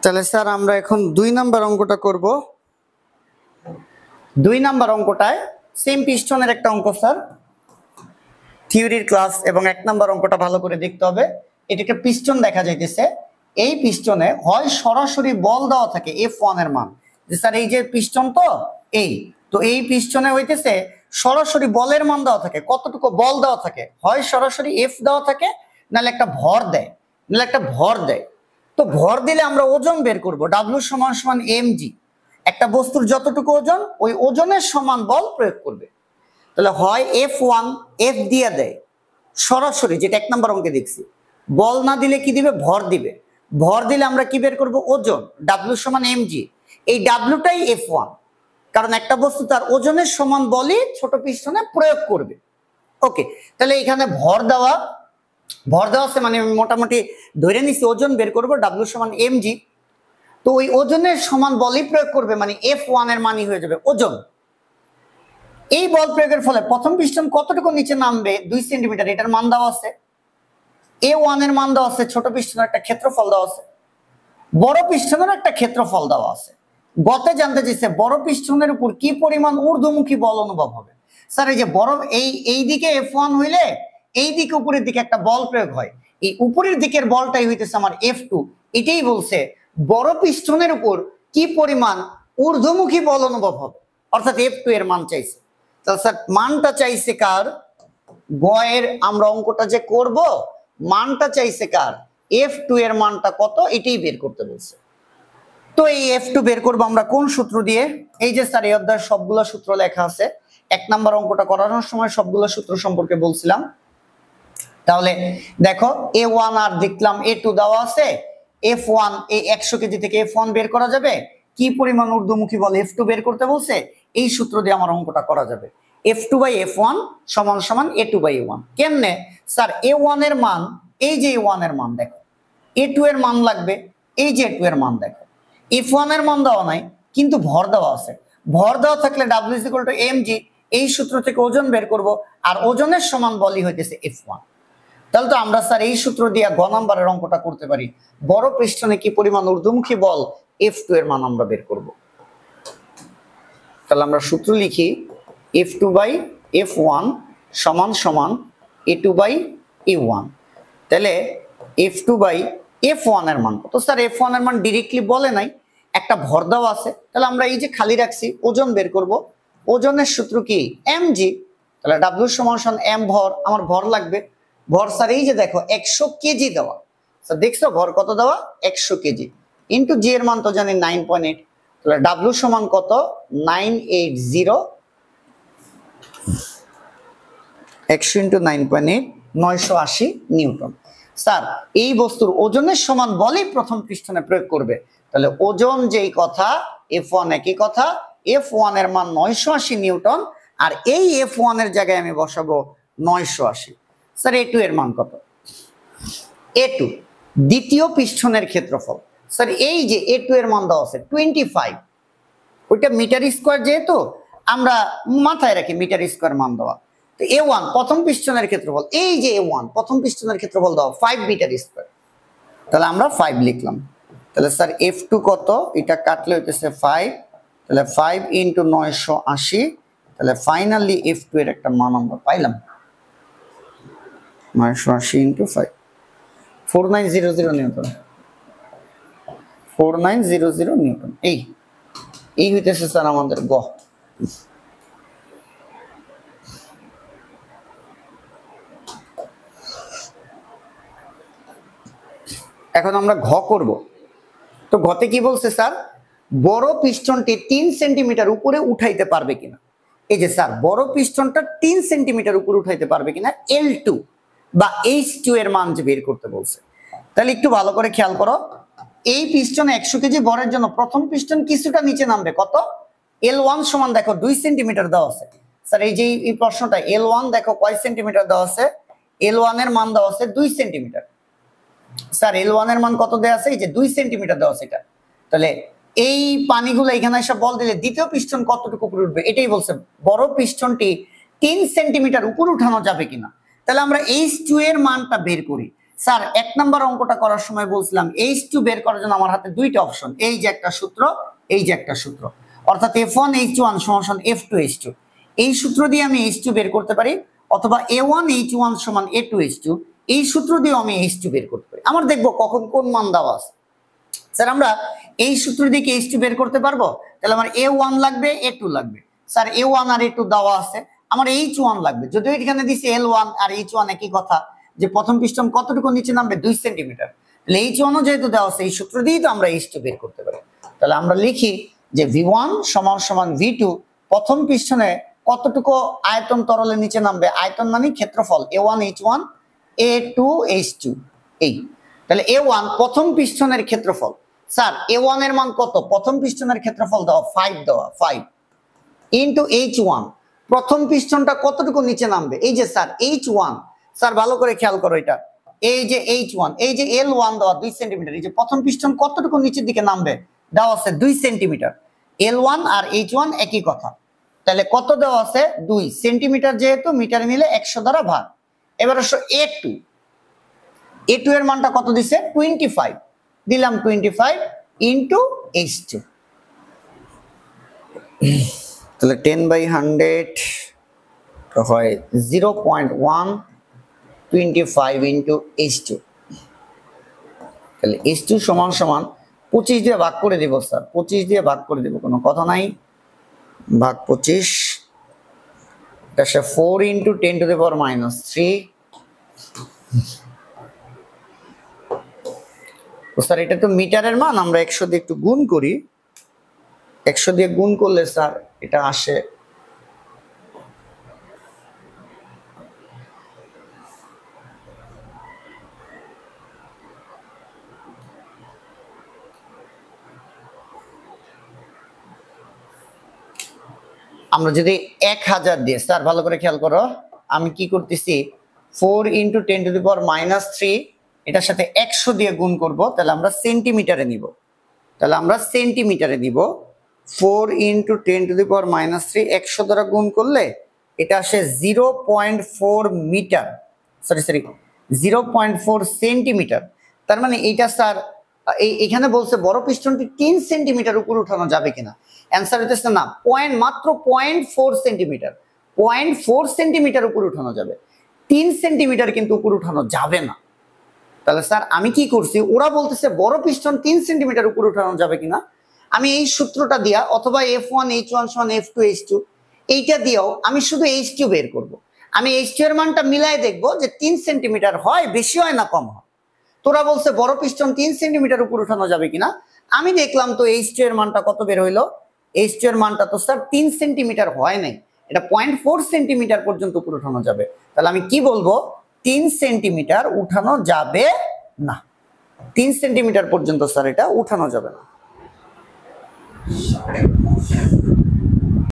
তাহলে স্যার আমরা এখন 2 নাম্বার অঙ্কটা করব। 2 নাম্বার অঙ্কটায় সেম পিস্টনের একটা অঙ্ক স্যার, থিওরির ক্লাস, এবং 1 নাম্বার অঙ্কটা ভালো করে দেখতে হবে। এটাকে পিস্টন দেখা যাইতেছে। এই পিস্টনে হয় সরাসরি বল দেওয়া থাকে F1 এর মান, যে স্যার এই যে পিস্টন তো এই পিস্টনে হইতেছে সরাসরি বলের মান দেওয়া থাকে, কতটুকু বল দেওয়া থাকে, হয় সরাসরি F দেওয়া থাকে, নাহলে একটা ভর দেয়। তো ভর দিলে আমরা ওজন বের করব, W সমান সমান mg। একটা বস্তুর যতটুকু ওজন, ওই ওজনের সমান বল প্রয়োগ করবে। তাহলে হয় F1 F দিয়ে দেয় সরাসরি, যেটা 1 নম্বর অঙ্কে দেখছি। বল না দিলে কি দিবে? ভর দিবে। ভর দিলে আমরা কি বের করব? ওজন, W সমান mg। এই W-টাই F1, কারণ একটা বস্তু তার ওজনের সমান বলই ছোট পিস্টনে প্রয়োগ করবে। ওকে, তাহলে এখানে ভর দেওয়া আছে, মানে মোটামুটি ধরে নিছি ওজন বের করব, W সমান mg। তো ওই ওজনের সমান বলই প্রয়োগ করবে, মানে F1 এর মানই হয়ে যাবে ওজন। এই বল প্রয়োগের ফলে প্রথম পিস্টন কতটুকু নিচে নামবে? 2 সেন্টিমিটার। এটার মান দেওয়া আছে, A1 এর মান দেওয়া আছে, ছোট পিস্টনের একটা ক্ষেত্রফল দেওয়া আছে, বড় পিস্টনের একটা ক্ষেত্রফল দেওয়া আছে। গতে জানতে চাইছে বড় পিস্টনের উপর কি পরিমাণ ঊর্ধ্বমুখী বল অনুভব হবে। স্যার এই যে বড় এই দিকে F1 হইলে এই দিকে উপরের দিকে একটা বল প্রয়োগ হয়, এই উপরের দিকের বলটাই হইতেছে আমার F2। এটাই বলছে বড় পিস্টনের উপর কি পরিমাণ ঊর্ধ্বমুখী বল অনুভব হবে, অর্থাৎ F2 এর মান চাইছে। তাহলে স্যার মানটা চাইছে কার? গয়ের আমরা অঙ্কটা যে করব, মানটা চাইছে কার? F2 এর মানটা কত, এটাই বের করতে বলছে। তো এই F2 বের করবো আমরা কোন সূত্র দিয়ে? এই যে স্যার এই অধ্যায়ের সবগুলো সূত্র লেখা আছে, 1 নাম্বার অঙ্কটা করানোর সময় সবগুলো সূত্র সম্পর্কে বলছিলাম। তাহলে দেখো A1 আর দেখলাম A2 দেওয়া আছে। F1 এই 100 কেজি থেকে F1 বের করা যাবে, কি পরিমাণ ঊর্ধ্বমুখী বল F2 বের করতে বলছে, এই সূত্র দিয়ে আমার অঙ্কটা করা যাবে। F2/F1 সমান সমান A2/A1। কেমনে? স্যার A1 এর মান, এই যে A1 এর মান দেখো, A2 এর মান লাগবে, এই যে A2 এর মান দেখো। F1 এর মান দেওয়া নাই, কিন্তু ভর দেওয়া আছে। ভর দেওয়া থাকলে W = mg, এই সূত্র থেকে ওজন বের করব, আর ওজনের সমান বলই হইতেছে F1। তাহলে তো আমরা স্যার এই সূত্র দিয়ে গ নাম্বারের অঙ্কটা করতে পারি। বড় পিস্টনে কি পরিমাণ ঊর্ধ্বমুখী বল, F2 এর মান আমরা বের করব। তাহলে আমরা সূত্র লিখি, F2/F1 সমান সমান A2/A1। তাহলে F2/F1 এর মান কত? স্যার F1 এর মান ডিরেক্টলি বলে নাই, একটা ভর দেওয়া আছে। তাহলে আমরা এই যে খালি রাখছি, ওজন বের করব। ওজনের সূত্র কি? mg। তাহলে W সমান সমান m ভর, আমার ভর লাগবে। ভর স্যার এই যে দেখো 100 কেজি দেওয়া, স্যার দেখছো ভর কত দেওয়া? 100 কেজি, ইন্টু জি এর মান তো জানি 9.8। তাহলে W সমান কত? 980, 100 × 9.8, 980 নিউটন। স্যার এই বস্তুর ওজনের সমান বলই প্রথম পিস্টনে প্রয়োগ করবে। তাহলে ওজন যেই কথা, F1 একই কথা। F1 এর মান 980 নিউটন, আর এই F1 এর জায়গায় আমি বসাবো 980। স্যার A2 এর মান কত? A2 দ্বিতীয় পিস্টনের ক্ষেত্রফল। স্যার এই যে A2 এর মান দেওয়া আছে 25, ওইটা মিটার স্কয়ার, যেহেতু আমরা মাথায় রাখি মিটার স্কয়ার মান দেওয়া। তো A1 প্রথম পিস্টনের ক্ষেত্রফল, এই যে A1 প্রথম পিস্টনের ক্ষেত্রফল দেওয়া 5 মিটার স্কয়ার। তাহলে আমরা 5 লিখলাম। তাহলে স্যার F2 কত? এটা কাটলে হইতেছে 5, তাহলে 5 × 980। তাহলে ফাইনালি F2 এর একটা মান আমরা পাইলাম 980 × 5, 4900 নিউটন। 4900 নিউটন। এই হইতেছে স্যার আমাদের গ। এখন আমরা ঘ করব। তো ঘতে কি বলছে স্যার? বড় পিস্টনটি 3 সেন্টিমিটার উপরে উঠাইতে পারবে কিনা। এই যে স্যার বড় পিস্টনটা 3 সেন্টিমিটার উপরে উঠাইতে পারবে কিনা, L2 বা H2 এর মান যে বের করতে বলছে। তাহলে একটু ভালো করে খেয়াল করো, এই পিস্টনে 100 কেজি ভরের জন্য প্রথম পিস্টন কিছুটা নিচে নামবে, কত? L1 সমান দেখো 2 সেন্টিমিটার দেওয়া আছে। স্যার এই যে এই প্রশ্নটা, L1 দেখো কয় সেন্টিমিটার দেওয়া আছে? L1 এর মান দেওয়া আছে 2 সেন্টিমিটার। স্যার L1 এর মান কত দেওয়া আছে? এই যে 2 সেন্টিমিটার দেওয়া আছে এটা। তাহলে এই পানিগুলো এখানে এসে বল দিলে দ্বিতীয় পিস্টন কতটুকু উপরে উঠবে, এটাই বলছে। বড় পিস্টনটি 3 সেন্টিমিটার উপরে উঠানো যাবে কিনা। তাহলে আমরা H2 এর মানটা বের করি। স্যার 1 নাম্বার অঙ্কটা করার সময় বলছিলাম H2 বের করার জন্য আমার হাতে দুইটা অপশন, এই যে একটা সূত্র, এই যে একটা সূত্র, অর্থাৎ F1H1 সমান F2H2। এই সূত্র দিয়ে আমি H2 বের করতে পারি, অথবা A1H1 সমান A2H2, এই সূত্র দিয়ে আমি H2 বের করতে পারি। আমার দেখবো কখন কোন মান দেওয়া আছে। স্যার আমরা এই সূত্র দিয়ে কি H2 বের করতে পারবো? তাহলে আমার A1 লাগবে, A2 লাগবে। স্যার A1 আর A2 দেওয়া আছে, আমার H1 লাগবে, যদিও এখানে দিছি L1 আর H1 একই কথা, যে প্রথম পিস্টন কতটুকু নিচে নামবে 2 সেন্টিমিটার। তাহলে H1 ও যেহেতু দেওয়া আছে, এই সূত্র দিয়েই তো আমরা H2 বের করতে পারি। তাহলে আমরা লিখি যে V1 সমান সমান V2, প্রথম পিস্টনে কতটুকু আয়তন তরলের নিচে নামবে, আয়তন মানে ক্ষেত্রফল, A1H1 A2H2 এই। তাহলে A1 প্রথম পিস্টনের ক্ষেত্রফল। স্যার A1 এর মান কত? প্রথম পিস্টনের ক্ষেত্রফল দেওয়া 5 দেওয়া, 5 ইনটু H1, প্রথম পিস্টনটা কতটুকু নিচে নামবে, এই যে স্যার H1, স্যার ভালো করে খেয়াল করো এটা, এই যে H1, এই যে L1 দেওয়া 2 সেন্টিমিটার, এই যে প্রথম পিস্টন কতটুকু নিচের দিকে নামবে দেওয়া আছে 2 সেন্টিমিটার। L1 আর H1 একই কথা, তাহলে কত দেওয়া আছে 2 সেন্টিমিটার, যেহেতু মিটার মিলে 100 দ্বারা ভাগ। এবার আসো A2, A2 এর মানটা কত দিছে 25, দিলাম 25 ইনটু H2, তাহলে 10/100 হয় 0.125 ইনটু H2। তাহলে H2 সমান সমান 25 দিয়ে ভাগ করে দেব স্যার, 25 দিয়ে ভাগ করে দেব, কোনো কথা নাই, ভাগ 25, এটা 4 ইনটু 10 টু দি পাওয়ার -3। তো স্যার এটা তো মিটারের মান, আমরা 100 দিয়ে একটু গুণ করি, 100 দিয়ে গুণ করলে স্যার এটা আসে আমরা যদি 1000 দিয়ে, স্যার ভালো করে খেয়াল করো, আমি কি করতেছি 4 ইনটু 10 টু দি পাওয়ার -3, এটার সাথে 100 দিয়ে গুণ করব, তাহলে আমরা সেন্টিমিটারে নিব, তাহলে আমরা সেন্টিমিটারে দিব। 4 ইনটু 10 টু দি পাওয়ার -3 100 দ্বারা গুণ করলে এটা আসে 0.4 মিটার, সরি 0.4 সেন্টিমিটার। তার মানে এইটা স্যার এখানে বলছে বড় পিস্টনটি 3 সেন্টিমিটার উপরে উঠানো যাবে কিনা, অ্যান্সার হইতেছে না, মাত্র 0.4 সেন্টিমিটার, 0.4 সেন্টিমিটার উপরে উঠানো যাবে, 3 সেন্টিমিটার কিন্তু উপরে উঠানো যাবে না। তাহলে স্যার আমি কি করছি, ওরা বলতেছে বড় পিস্টন 3 সেন্টিমিটার উপরে উঠানো যাবে কিনা, আমি এই সূত্রটা দিয়া অথবা F1H1 সমান F2H2 এইটা দিয়েও আমি শুধু H2 বের করব। আমি H2 এর মানটা মিলাই দেখবো যে 3 সেন্টিমিটার হয়, বেশি হয় না কম হয়। তোরা বলছে বড় পিস্টন 3 সেন্টিমিটার উপরে উঠানো যাবে কিনা, আমি দেখলাম তো H2 এর মানটা কত বের হইলো, H2 এর মানটা তো স্যার 3 সেন্টিমিটার হয় নাই, এটা 0.4 সেন্টিমিটার পর্যন্ত উপরে উঠানো যাবে। তাহলে আমি কি বলবো, 3 সেন্টিমিটার উঠানো যাবে না, 3 সেন্টিমিটার পর্যন্ত স্যার এটা উঠানো যাবে না।